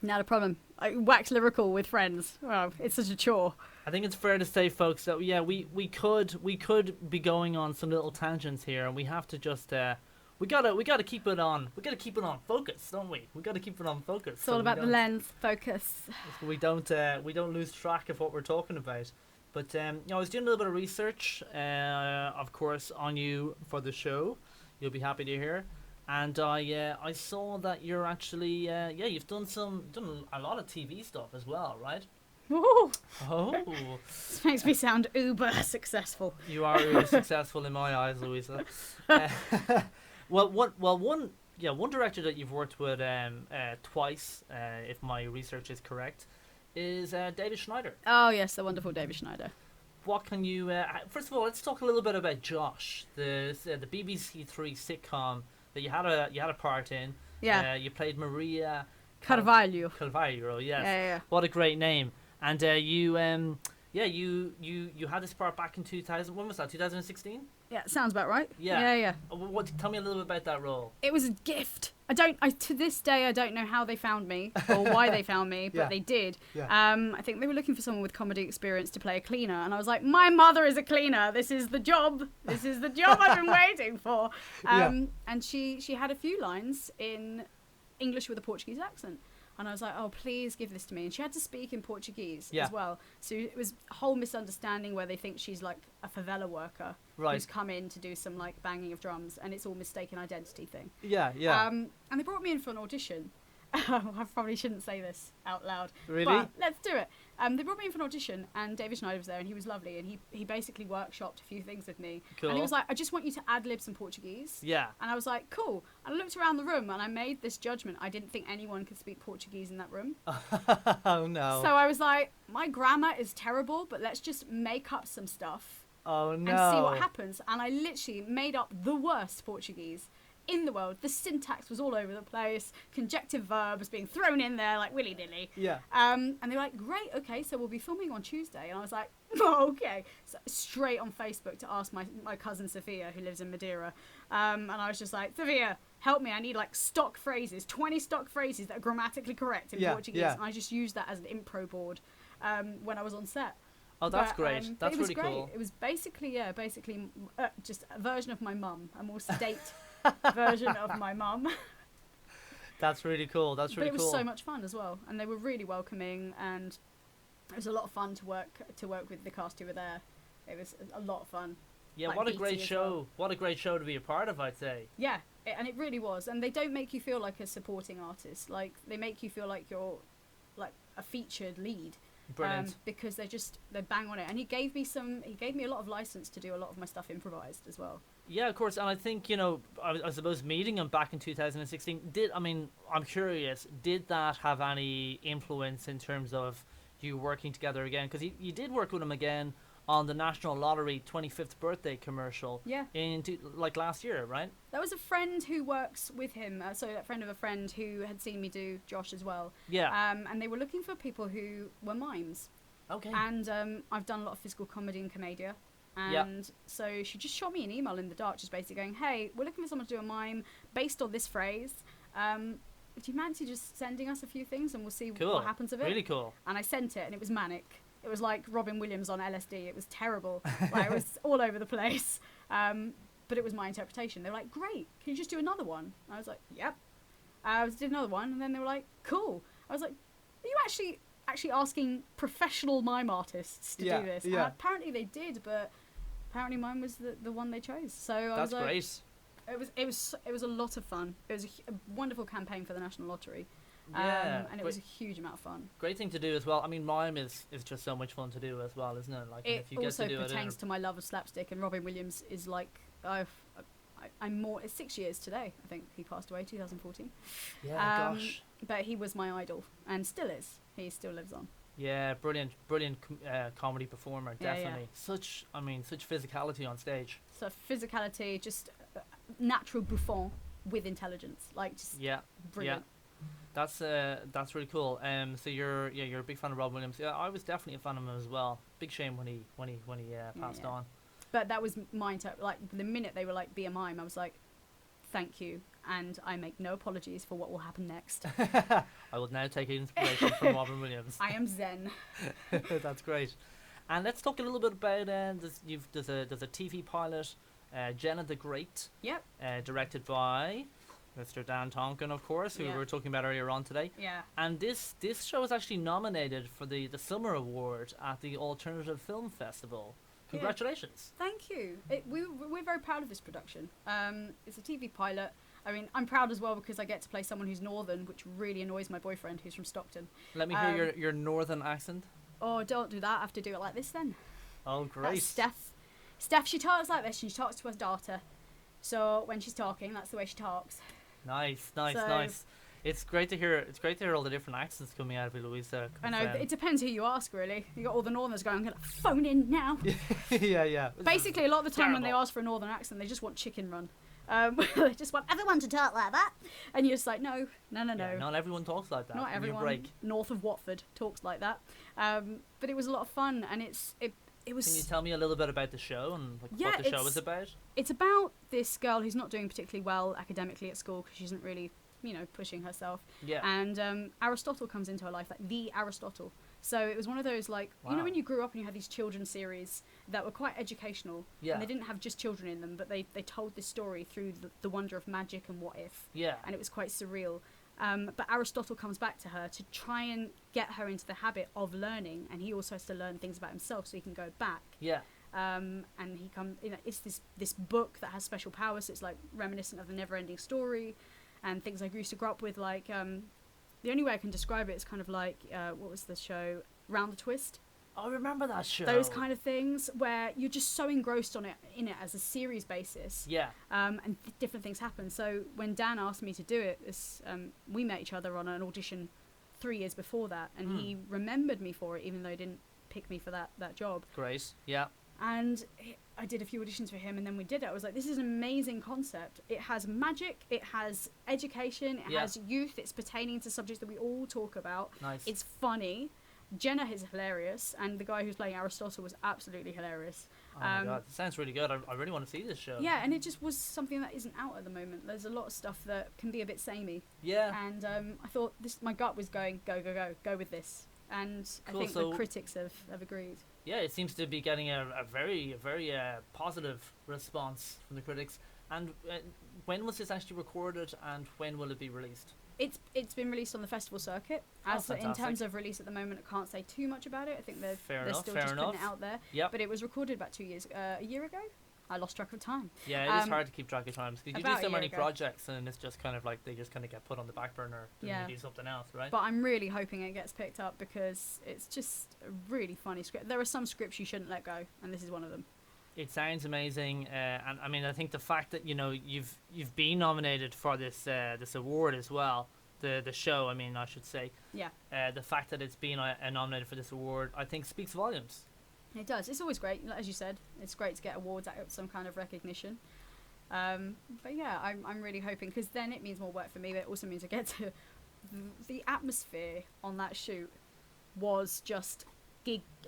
Not a problem. I wax lyrical with friends. Wow, it's such a chore. I think it's fair to say, folks, that we could be going on some little tangents here, and we have to just we gotta keep it on. We gotta keep it on focus, don't we? We gotta keep it on focus. It's all about the lens, focus. So we don't lose track of what we're talking about. But I was doing a little bit of research, of course, on you for the show. You'll be happy to hear. And I saw that you're actually you've done a lot of TV stuff as well, right? Ooh, Oh, this makes me sound uber successful. you are really successful in my eyes, Louisa. Uh, one director that you've worked with twice, if my research is correct, is David Schneider. Oh yes, the wonderful David Schneider. What can you? First of all, let's talk a little bit about Josh, the BBC Three sitcom that you had a part in. Yeah. You played Maria Carvalho. Carvalho. Yes. Yeah. What a great name. And you had this part back in 2000. When was that? 2016. Yeah, sounds about right. Yeah. Yeah. Tell me a little bit about that role. It was a gift. To this day, I don't know how they found me or why they found me, but they did. Yeah. I think they were looking for someone with comedy experience to play a cleaner, and I was like, my mother is a cleaner. This is the job. This is the job I've been waiting for. And she had a few lines in English with a Portuguese accent. And I was like, oh, please give this to me. And she had to speak in Portuguese as well. So it was a whole misunderstanding where they think she's like a favela worker who's come in to do some like banging of drums. And it's all mistaken identity thing. Yeah. And they brought me in for an audition. I probably shouldn't say this out loud. Really? But let's do it. They brought me in for an audition, and David Schneider was there, and he was lovely, and he basically workshopped a few things with me. Cool. And he was like, I just want you to ad-lib some Portuguese. Yeah. And I was like, cool. And I looked around the room, and I made this judgment. I didn't think anyone could speak Portuguese in that room. Oh, no. So I was like, my grammar is terrible, but let's just make up some stuff. Oh, no. And see what happens. And I literally made up the worst Portuguese in the world. The syntax was all over the place. Conjunctive verbs being thrown in there like willy-nilly. Yeah. And they were like, great, okay, so we'll be filming on Tuesday. And I was like, oh, okay. So straight on Facebook to ask my cousin Sophia, who lives in Madeira. And I was just like, Sophia, help me. I need like stock phrases, 20 stock phrases that are grammatically correct in Portuguese. Yeah. And I just used that as an improv board when I was on set. Oh, that's great. That's really great. cool. It was basically just a version of my mum, a more sedate version of my mum. That's really cool. That's really cool. But it was so much fun as well, and they were really welcoming, and it was a lot of fun to work with the cast who were there. It was a lot of fun. Yeah, like what a BT great as show. well. What a great show to be a part of, I'd say. Yeah, and it really was. And they don't make you feel like a supporting artist. Like, they make you feel like you're like a featured lead. Brilliant. Because they bang on it. And he gave me a lot of license to do a lot of my stuff improvised as well. Yeah, of course. And I think, I suppose meeting him back in 2016 I'm curious, did that have any influence in terms of you working together again? Because you did work with him again on the National Lottery 25th birthday commercial. Yeah. Like last year, right? That was a friend who works with him, so a friend of a friend who had seen me do Josh as well. Yeah. And they were looking for people who were mimes. Okay. And I've done a lot of physical comedy and commedia. And so she just shot me an email in the dark, just basically going, hey, we're looking for someone to do a mime based on this phrase. Do you fancy just sending us a few things and we'll see what happens of it? Really cool. And I sent it, and it was manic. It was like Robin Williams on LSD. It was terrible. Like, it was all over the place. But it was my interpretation. They were like, great, can you just do another one? I was like, yep. I did another one, and then they were like, cool. I was like, are you actually asking professional mime artists to do this? Yeah. And apparently they did, but apparently mine was the one they chose. So I was That's like, great. It was a lot of fun. It was a wonderful campaign for the National Lottery. Yeah, and it was a huge amount of fun. Great thing to do as well. I mean, mime is just so much fun to do as well, isn't it? Like, It if you get also to do pertains to my love of slapstick, and Robin Williams is like, I'm more. It's 6 years today. I think he passed away 2014. Yeah, gosh. But he was my idol, and still is. He still lives on. Yeah, brilliant comedy performer, definitely. Such physicality on stage. So physicality, just natural bouffon with intelligence, like just brilliant. Yeah. That's really cool. So you're a big fan of Rob Williams. Yeah, I was definitely a fan of him as well. Big shame when he passed on. But that was my like the minute they were like, be a mime, I was like, thank you, and I make no apologies for what will happen next. I will now take inspiration from Robin Williams. I am zen. That's great. And let's talk a little bit about there's a TV pilot, Jenna the Great. Yep. Directed by Mr. Dan Tonkin, of course, who we were talking about earlier on today. Yeah. And this show was actually nominated for the Summer Award at the Alternative Film Festival. Congratulations. Yeah. Thank you. We're very proud of this production. It's a TV pilot. I mean, I'm proud as well because I get to play someone who's northern, which really annoys my boyfriend who's from Stockton. Let me hear your northern accent. Oh, don't do that. I have to do it like this then. Oh, great. That's Steph. Steph, she talks like this, and she talks to her daughter. So when she's talking, that's the way she talks. Nice. So- It's great to hear. It's great to hear all the different accents coming out of you, Luisa. I know, it depends who you ask, really. You got all the Northerners going, I'm going to phone in now. yeah. Basically, a lot of the time when they terrible. ask for a Northern accent, they just want chicken run. They just want everyone to talk like that. And you're just like, no. Yeah, not everyone talks like that. Not Give me a everyone break. north of Watford talks like that. But it was a lot of fun, and it was... Can you tell me a little bit about the show and what the show is about? It's about this girl who's not doing particularly well academically at school because she isn't really, pushing herself. Yeah. And Aristotle comes into her life, like the Aristotle. So it was one of those, like, Wow. when you grew up and you had these children's series that were quite educational. Yeah. And they didn't have just children in them, but they told this story through the wonder of magic and what if. Yeah. And it was quite surreal. But Aristotle comes back to her to try and get her into the habit of learning, and he also has to learn things about himself so he can go back. Yeah. And he comes, it's this book that has special powers. So it's like reminiscent of the Never-Ending Story, and things I used to grow up with. Like the only way I can describe it is kind of like what was the show, Round the Twist. I remember that show. Those kind of things where you're just so engrossed in it as a series basis. Yeah. And different things happen. So when Dan asked me to do it, we met each other on an audition 3 years before that, and he remembered me for it, even though he didn't pick me for that job. Great. Yeah. And I did a few auditions for him, and then we did it. I was like, this is an amazing concept. It has magic, it has education, it has youth, it's pertaining to subjects that we all talk about. Nice. It's funny. Jenna is hilarious, and the guy who's playing Aristotle was absolutely hilarious. Oh my god, it sounds really good. I really want to see this show. Yeah, and it just was something that isn't out at the moment. There's a lot of stuff that can be a bit samey. Yeah. And I thought my gut was going, go with this. And Cool, I think so- the critics have agreed. Yeah, it seems to be getting a very positive response from the critics. And when was this actually recorded, and when will it be released? It's been released on the festival circuit. Oh, In fantastic. terms of release at the moment, I can't say too much about it. I think they're enough, still fair just enough. putting it out there. Yep. But it was recorded about a year ago. I lost track of time. Yeah, it is hard to keep track of times because you do about so a year many ago. projects, and it's just kind of like they just kind of get put on the back burner and Yeah. you do something else, right? But I'm really hoping it gets picked up because it's just a really funny script. There are some scripts you shouldn't let go, and this is one of them. It sounds amazing, and I mean, I think the fact that you've been nominated for this award as well, the show, I mean, I should say, Yeah, the fact that it's been nominated for this award, I think speaks volumes. it does. It's always great, as you said. It's great to get awards, some kind of recognition. But yeah, I'm really hoping, because then it means more work for me, but it also means I get to... The atmosphere on that shoot was just...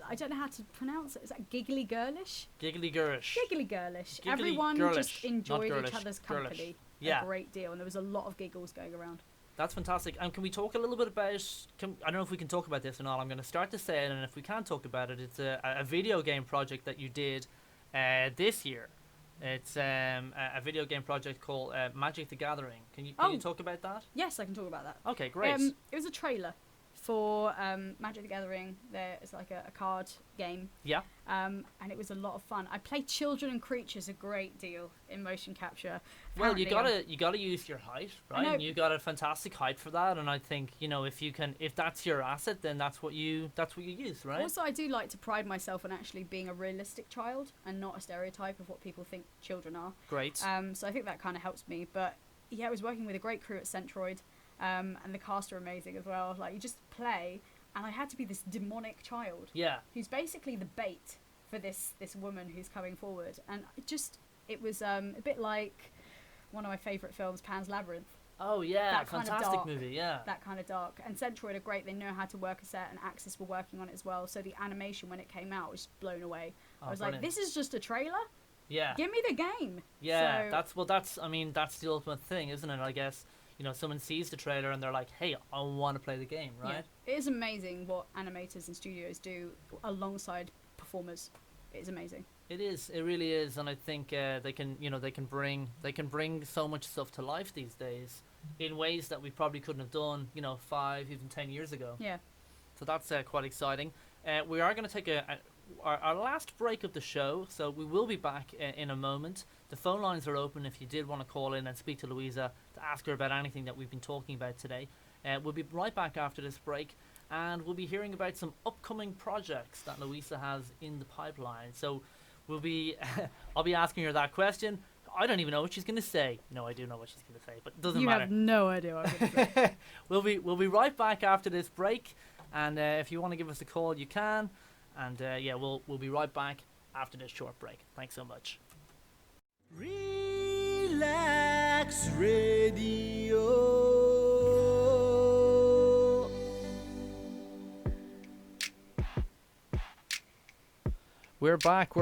I don't know how to pronounce it. Is that giggly girlish? Giggly girlish. Giggly girlish. Giggly Everyone girlish, just enjoyed not each girlish, other's girlish. company Yeah. a great deal, and there was a lot of giggles going around. That's fantastic. And can we talk a little bit about... I don't know if we can talk about this or not. I'm going to start to say it, and if we can't talk about it, it's a video game project that you did this year. It's a video game project called Magic the Gathering. Can you talk about that? Yes, I can talk about that. Okay, great. It was a trailer for Magic the Gathering. It's like a card game. Yeah. And it was a lot of fun. I played children and creatures a great deal in motion capture. Well, you Apparently, gotta use your height, right? know. And you got a fantastic height for that. And I think if that's your asset, then that's what you use, right? Also, I do like to pride myself on actually being a realistic child and not a stereotype of what people think children are. Great. So I think that kind of helps me. But yeah, I was working with a great crew at Centroid, and the cast are amazing as well. Like, you just play, and I had to be this demonic child Yeah. who's basically the bait for this woman who's coming forward. And it was a bit like one of my favourite films, Pan's Labyrinth. Oh yeah, That kind of fantastic dark. movie. Yeah. That kind of dark. And Centroid are great. They know how to work a set, and Axis were working on it as well. So the animation, when it came out, was blown away. I was like, brilliant. this is just a trailer? Yeah. Give me the game. Yeah. So, that's the ultimate thing, isn't it? I guess someone sees the trailer and they're like, hey, I want to play the game, right? yeah. It is amazing what animators and studios do alongside performers. It is amazing. It is. It really is, and I think they can bring so much stuff to life these days in ways that we probably couldn't have done 5, even 10 years ago. Yeah. So that's quite exciting. We are going to take our last break of the show, so we will be back in a moment. The phone lines are open if you did want to call in and speak to Luisa to ask her about anything that we've been talking about today. We'll be right back after this break. and we'll be hearing about some upcoming projects that Luisa has in the pipeline. So we'll be, I'll be asking her that question. I don't even know what she's going to say. No, I do know what she's going to say, but it doesn't matter. You have no idea what I'm going to say. We'll be right back after this break, and if you want to give us a call, you can. And we'll be right back after this short break. Thanks so much. Relaks Radio. We're back.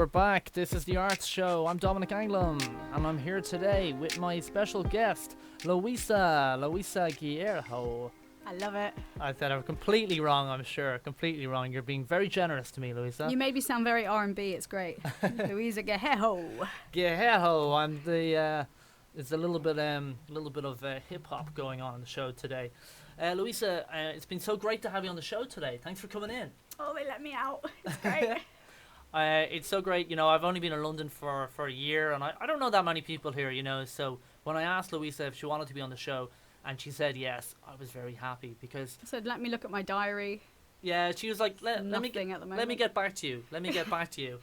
This is the Arts Show. I'm Dominic Anglim, and I'm here today with my special guest, Luisa Guerreiro. I love it. I said I'm completely wrong, I'm sure. Completely wrong. You're being very generous to me, Luisa. You made me sound very R&B. It's great. Luisa Guerreiro. Guerreiro. I'm the. There's a little bit of hip hop going on in the show today. Luisa, it's been so great to have you on the show today. Thanks for coming in. Oh, they let me out. It's great. It's so great. I've only been in London for a year, and I don't know that many people here. So when I asked Luisa if she wanted to be on the show, and she said yes, I was very happy because I said, let me look at my diary. Yeah, she was like, let me get back to you. Let me get back to you.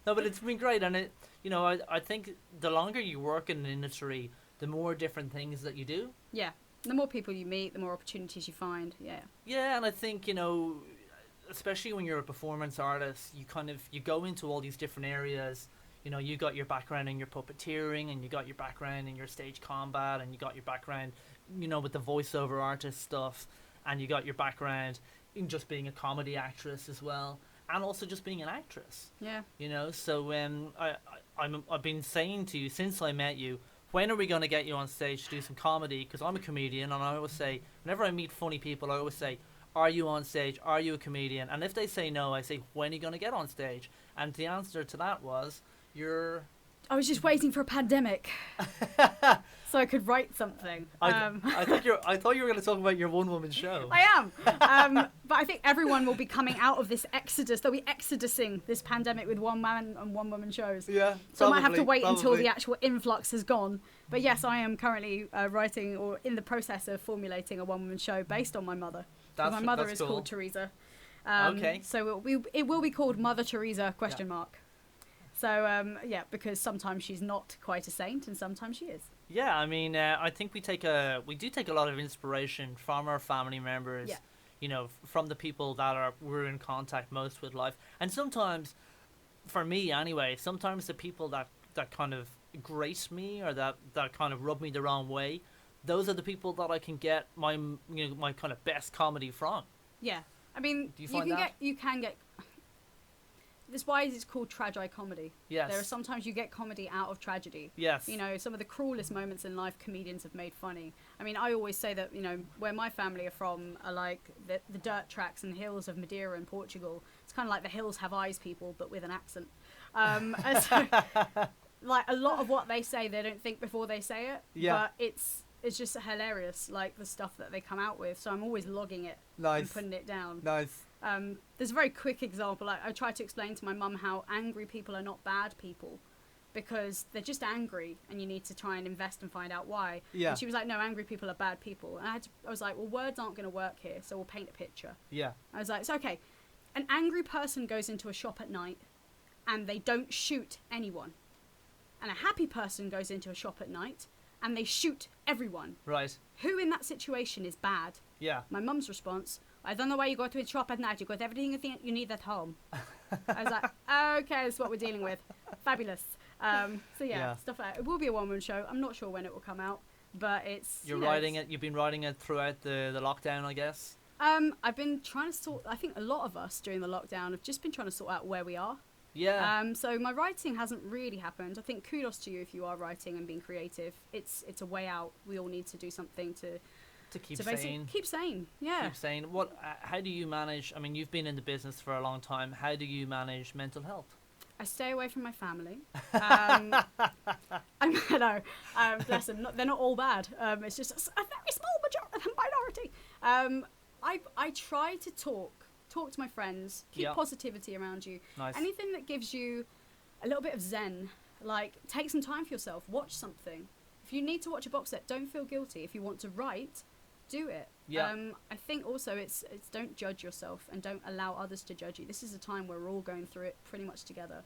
No, but it's been great, and I think the longer you work in an industry, the more different things that you do. Yeah, the more people you meet, the more opportunities you find. Yeah. Yeah, and I think especially when you're a performance artist, you go into all these different areas. You got your background in your puppeteering, and you got your background in your stage combat, and you got your background, with the voiceover artist stuff, and you got your background in just being a comedy actress as well, and also just being an actress. Yeah. So I've been saying to you since I met you, when are we going to get you on stage to do some comedy? Because I'm a comedian, and I always say, whenever I meet funny people, I always say, are you on stage? Are you a comedian? And if they say no, I say, when are you going to get on stage? And the answer to that was, I was just waiting for a pandemic so I could write something. I thought you were going to talk about your one-woman show. I am. But I think everyone will be coming out of this exodus. They'll be exodusing this pandemic with one-man and one-woman shows. Yeah, so I might have to wait until the actual influx has gone. But yes, I am currently writing or in the process of formulating a one-woman show based on my mother. My mother is called Teresa. Okay. So it will be called Mother Teresa ? So, because sometimes she's not quite a saint and sometimes she is. Yeah, I mean, I think we do take a lot of inspiration from our family members, from the people that we're in contact most with life. And sometimes, for me anyway, sometimes the people that kind of grace me or that kind of rub me the wrong way, those are the people that I can get my kind of best comedy from. Yeah. I mean, you can get That's why it's called tragicomedy. Yes. There are sometimes you get comedy out of tragedy. Yes. Some of the cruelest moments in life comedians have made funny. I mean, I always say that, where my family are from are like the dirt tracks and hills of Madeira in Portugal. It's kind of like the hills have eyes people, but with an accent. So, like, a lot of what they say, they don't think before they say it. Yeah. But it's just hilarious, like, the stuff that they come out with. So I'm always logging it. Nice. And putting it down. Nice. There's a very quick example. I try to explain to my mum how angry people are not bad people, because they're just angry and you need to try and invest and find out why. Yeah. And she was like, no, angry people are bad people. And I was like, well, words aren't going to work here, so we'll paint a picture. Yeah. I was like, it's okay. An angry person goes into a shop at night and they don't shoot anyone. And a happy person goes into a shop at night and they shoot everyone. Right. Who in that situation is bad? Yeah. My mum's response, I don't know why you go to a shop at night. You got everything you need at home. I was like, okay, that's what we're dealing with. Fabulous. So yeah, stuff like that. It will be a one-woman show. I'm not sure when it will come out, but it's... You've been writing it throughout the lockdown, I guess? I've been trying to I think a lot of us during the lockdown have just been trying to sort out where we are. Yeah. So my writing hasn't really happened. I think kudos to you if you are writing and being creative. It's a way out. We all need to do something to keep sane. Keep sane, yeah. Keep sane. How do you manage, I mean, you've been in the business for a long time. How do you manage mental health? I stay away from my family. I know, bless them. They're not all bad. It's just a very small minority. I try to talk to my friends, keep positivity around you. Nice. Anything that gives you a little bit of zen, like take some time for yourself, watch something. If you need to watch a box set, don't feel guilty. If you want to write, do it. Yeah. I think also it's don't judge yourself and don't allow others to judge you. This is a time where we're all going through it pretty much together.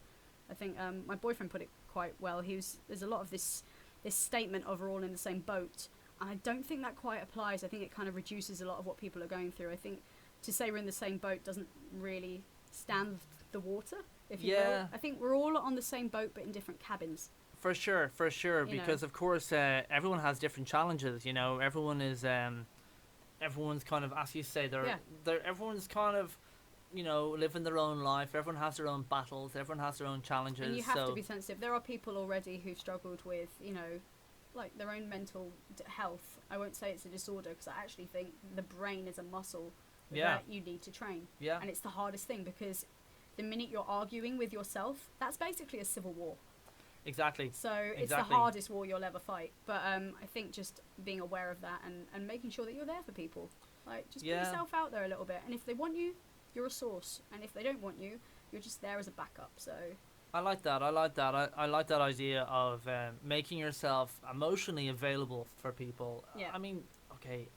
I think my boyfriend put it quite well. There's a lot of this statement of we're all in the same boat, and I don't think that quite applies. I think it kind of reduces a lot of what people are going through. I think to say we're in the same boat doesn't really stand the water, if you will. I think we're all on the same boat but in different cabins. For sure, because of course everyone has different challenges. You know, everyone's kind of, as you say, everyone's kind of, you know, living their own life. Everyone has their own battles. Everyone has their own challenges. And you have to be sensitive. There are people already who've struggled with, you know, like their own mental health. I won't say it's a disorder because I actually think the brain is a muscle that you need to train. Yeah. And it's the hardest thing because the minute you're arguing with yourself, that's basically a civil war. Exactly. So it's the hardest war you'll ever fight. But I think just being aware of that and making sure that you're there for people. Like, just put yourself out there a little bit. And if they want you, you're a source. And if they don't want you, you're just there as a backup. So I like that. I like that idea of making yourself emotionally available for people. Yeah. I mean, okay,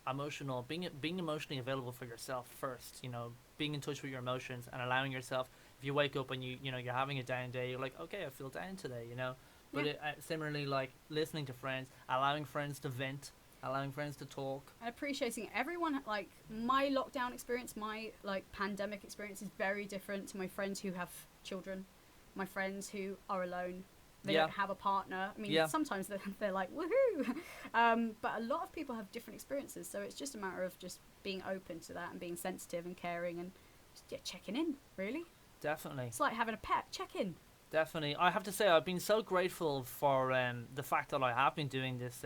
being emotionally available for yourself first. You know, being in touch with your emotions and allowing yourself. If you wake up and you're having a down day, you're like, okay, I feel down today, you know. But similarly, like listening to friends, allowing friends to vent, allowing friends to talk, and appreciating everyone. Like my lockdown experience, my like pandemic experience is very different to my friends who have children, my friends who are alone. They don't have a partner. I mean, sometimes they're like woohoo, but a lot of people have different experiences. So it's just a matter of just being open to that and being sensitive and caring and just checking in. Really. Definitely. It's like having a pet. Check in. Definitely. I have to say I've been so grateful for the fact that I have been doing this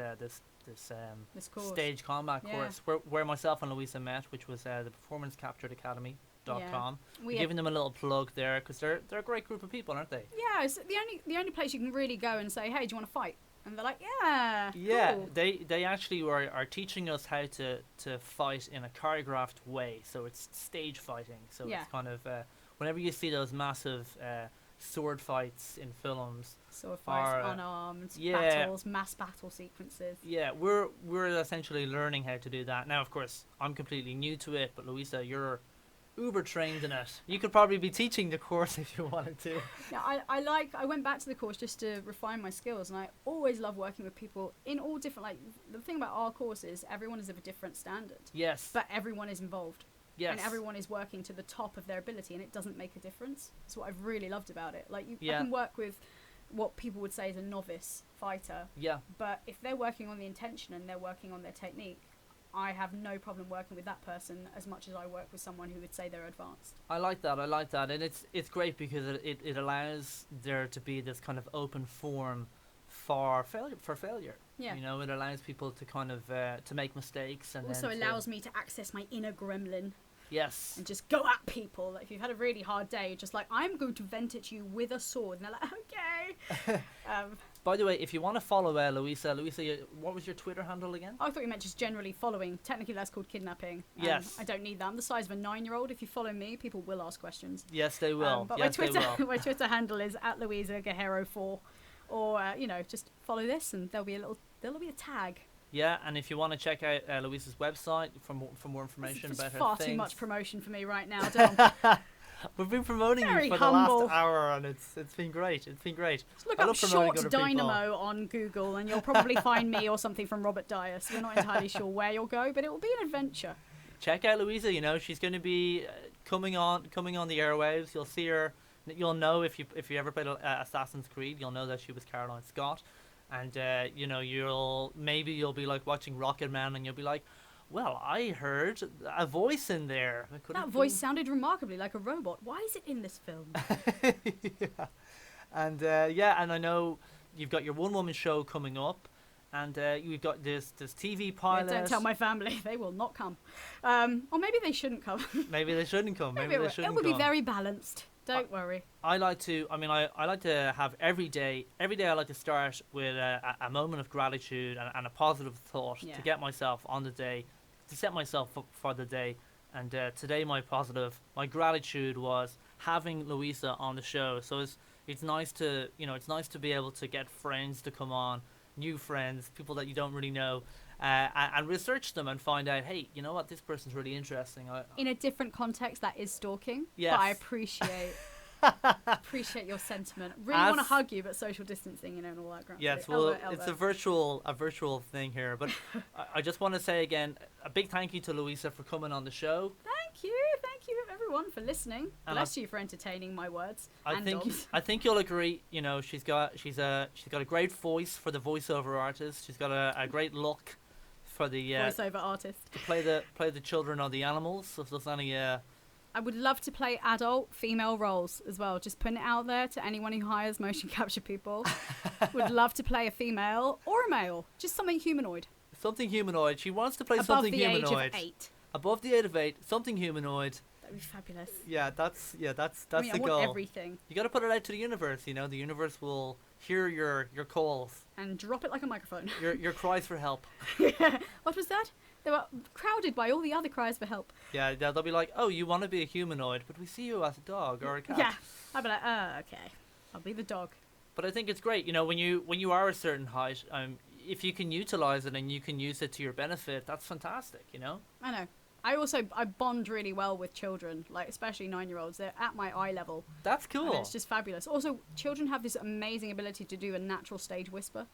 stage combat course where myself and Luisa met, which was the performancecapturedacademy.com. Giving them a little plug there because they're a great group of people, aren't they? Yeah, it's the only place you can really go and say, hey, do you want to fight? And they're like, yeah. Cool. They actually are teaching us how to fight in a choreographed way. So it's stage fighting. So it's kind of whenever you see those massive sword fights in films, unarmed battles, mass battle sequences. Yeah, we're essentially learning how to do that. Now, of course, I'm completely new to it, but Luisa, you're uber trained in it. You could probably be teaching the course if you wanted to. Yeah, I went back to the course just to refine my skills, and I always love working with people in all different. Like the thing about our course is everyone is of a different standard. Yes. But everyone is involved. Yes. And everyone is working to the top of their ability, and it doesn't make a difference. That's what I've really loved about it. Like, I can work with what people would say is a novice fighter. Yeah. But if they're working on the intention and they're working on their technique, I have no problem working with that person as much as I work with someone who would say they're advanced. I like that, and it's great because it allows there to be this kind of open forum for failure. Yeah. You know, it allows people to kind of to make mistakes, and also allows me to access my inner gremlin. Yes. And just go at people. Like, if you've had a really hard day, just like, I'm going to vent at you with a sword. And they're like, okay. By the way, if you want to follow Luisa, what was your Twitter handle again? I thought you meant just generally following. Technically, that's called kidnapping. Yes. I don't need that. I'm the size of a 9-year-old. If you follow me, people will ask questions. Yes, they will. But yes, my Twitter handle is @Luisa Guerreiro 4. Or, just follow this and there'll be a tag. Yeah, and if you want to check out Luisa's website for more information about her far things. Too much promotion for me right now, Dom. We've been promoting you for humble. The last hour, and it's been great. It's been great. Just look up Short Dynamo on Google, and you'll probably find me or something from Robert Dyer. So we're not entirely sure where you'll go, but it will be an adventure. Check out Luisa. You know, she's going to be coming on the airwaves. You'll see her. You'll know if you ever played Assassin's Creed, you'll know that she was Caroline Scott. And you'll be like watching Rocket Man, and you'll be like, well, I heard a voice in there. That voice sounded remarkably like a robot. Why is it in this film? Yeah. And I know you've got your one-woman show coming up, and you've got this TV pilot. Don't tell my family; they will not come. Or maybe they shouldn't come. Maybe they shouldn't come. Maybe they shouldn't come. It will be very balanced. Don't worry. I like to have every day I like to start with a moment of gratitude and a positive thought to get myself on the day, to set myself up for the day. And today my gratitude was having Luisa on the show. So it's nice to be able to get friends to come on, new friends, people that you don't really know, and research them and find out, hey, you know what, this person's really interesting. In a different context, that is stalking. Yes. But I appreciate your sentiment. Really want to hug you, but social distancing, you know, and all that crap. Yes, well, it's a virtual thing here. But I just want to say again, a big thank you to Luisa for coming on the show. Thank you everyone for listening. And Bless you for entertaining my words. I think you'll agree. You know, she's got a great voice for the voiceover artist. She's got a great look for the voiceover artist to play the children or the animals. So if there's any I would love to play adult female roles as well. Just putting it out there to anyone who hires motion capture people. Would love to play a female or a male. Just something humanoid. Something humanoid. She wants to play Above something the humanoid. age of 8. Above the age of 8. Something humanoid. That'd be fabulous. Yeah, that's I mean, the I goal. want everything. You got to put it out to the universe. You know, the universe will hear your calls. And drop it like a microphone. Your cries for help. What was that? They were crowded by all the other cries for help. Yeah, they'll be like, oh, you want to be a humanoid, but we see you as a dog or a cat. Yeah, I'll be like, okay, I'll be the dog. But I think it's great, you know, when you are a certain height, if you can utilize it and you can use it to your benefit, that's fantastic, you know. I know. I bond really well with children, like especially 9-year-olds. They're at my eye level. That's cool. And it's just fabulous. Also, children have this amazing ability to do a natural stage whisper.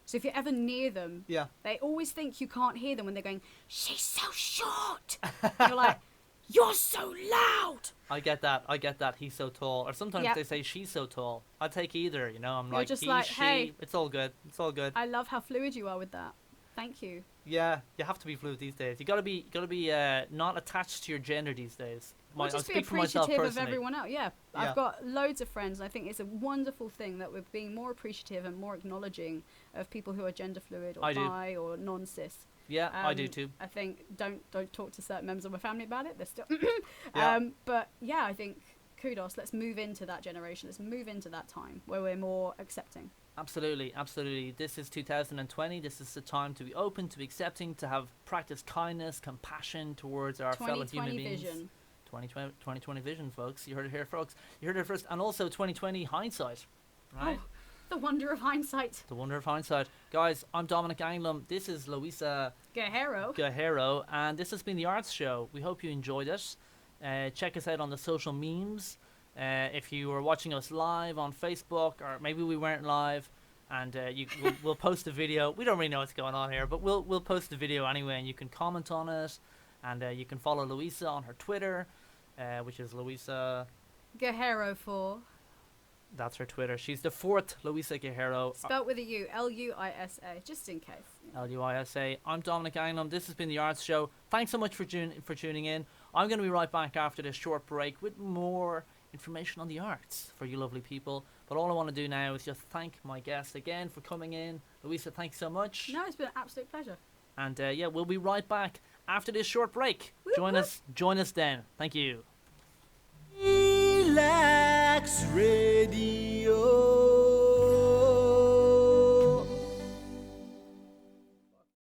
So if you're ever near them, yeah, they always think you can't hear them when they're going, "She's so short." You're like, "You're so loud." I get that. He's so tall. Or sometimes they say she's so tall. I take either, you know. I'm You're like, just he, like, she. hey. It's all good. I love how fluid you are with that. Thank you. Yeah, you have to be fluid these days. You gotta be not attached to your gender these days. Well, just be appreciative of everyone else. Yeah, I've got loads of friends, and I think it's a wonderful thing that we're being more appreciative and more acknowledging of people who are gender fluid or bi or non-cis. Yeah, I do too. I think don't talk to certain members of my family about it. They're still. Yeah. But yeah, I think kudos. Let's move into that generation. Let's move into that time where we're more accepting. Absolutely. This is 2020. This is the time to be open, to be accepting, to have practice kindness, compassion towards our fellow human beings. Vision. 2020 vision, folks. You heard it here, folks. You heard it first. And also 2020 hindsight, right? Oh, the wonder of hindsight. The wonder of hindsight. Guys, I'm Dominic Anglim. This is Luisa Guerreiro. And this has been The Arts Show. We hope you enjoyed it. Check us out on the social memes. If you were watching us live on Facebook, or maybe we weren't live, and we'll post a video. We don't really know what's going on here, but we'll post the video anyway, and you can comment on it, and you can follow Luisa on her Twitter, which is Luisa Guerreiro 4. That's her Twitter. She's the 4th Luisa Guerreiro. Spelt with a U, Luisa, just in case. Luisa. I'm Dominic Anglim. This has been The Arts Show. Thanks so much for tuning in. I'm going to be right back after this short break with more information on the arts for you lovely people. But all I want to do now is just thank my guest again for coming in. Luisa, thanks so much. No, it's been an absolute pleasure. And we'll be right back after this short break. Whoop, Join us then. Thank you. Relaks Radio.